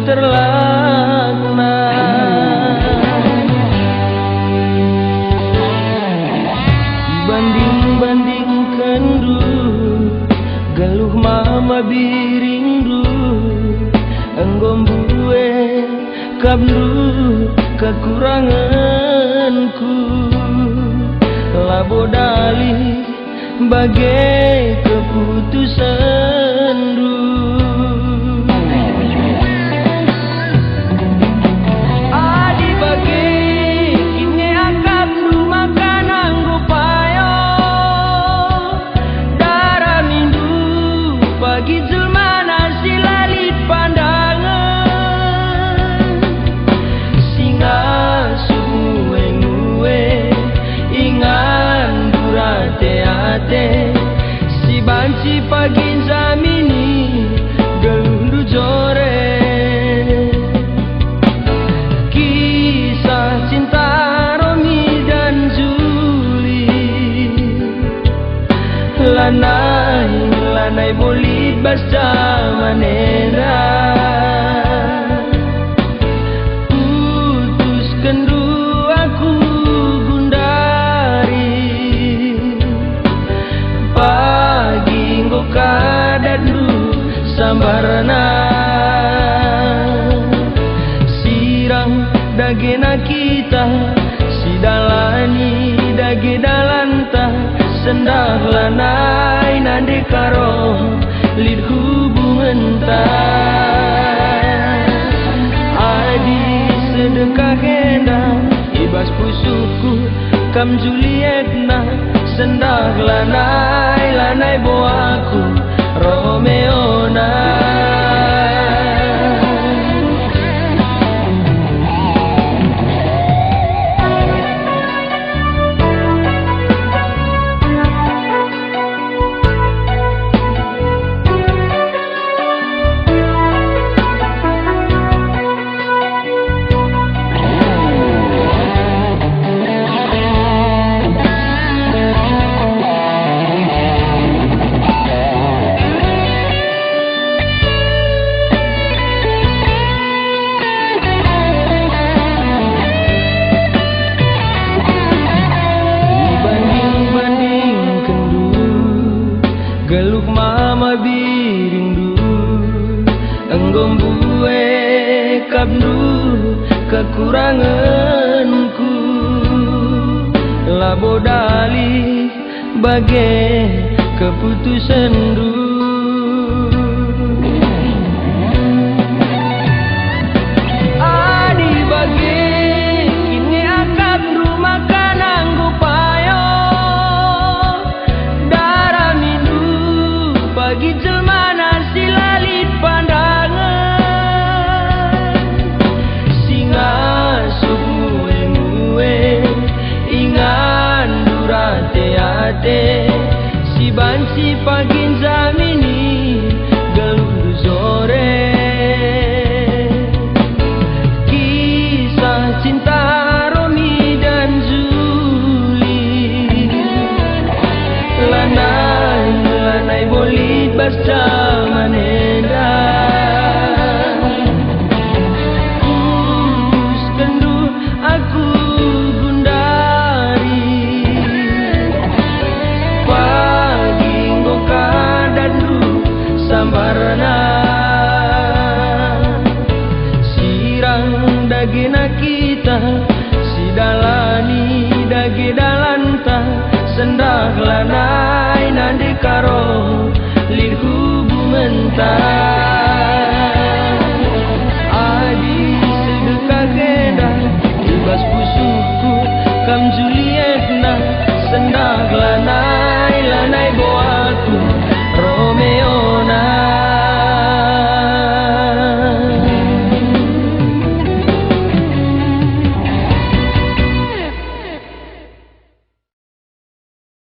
terlakna. Banding-bandingkan galuh mama birindu enggom bue kabdu kekuranganku labodali bagai keputusan adi bagai kini akad du makan anggo payo darah mindu pagi zulmana silalit pandangan singa suwe-nguwe ingan durate-ate si banci pagi zamini gelundu jore kisah cinta Romi dan Juli lanai bolit basta manera putuskan aku gundari pagi nggo kadadu sambarna sirang dagena kita sidalani dage dalanta sendah lanai nande karo lid hubungan ta adi sedekah henda ibas pusuku kam Julietna sendah lanai boaku Romeo na geluh mama birindu enggom bue kabdu kekuranganku labodali bagai keputusan adi bagai kini akad rumah kananggo payo bagi jelmana silalit pandangan singa suwe-nguwe ingan durate-ate si banci pagi zamini geluh sore kisah cinta Romi dan Juli lanai bolit bersama nenda putuskan aku gundari pagi nggo kadadu sambarna sirang dagena kita sidalani dage dalanta sendah lanai nande karo lid hubungan ta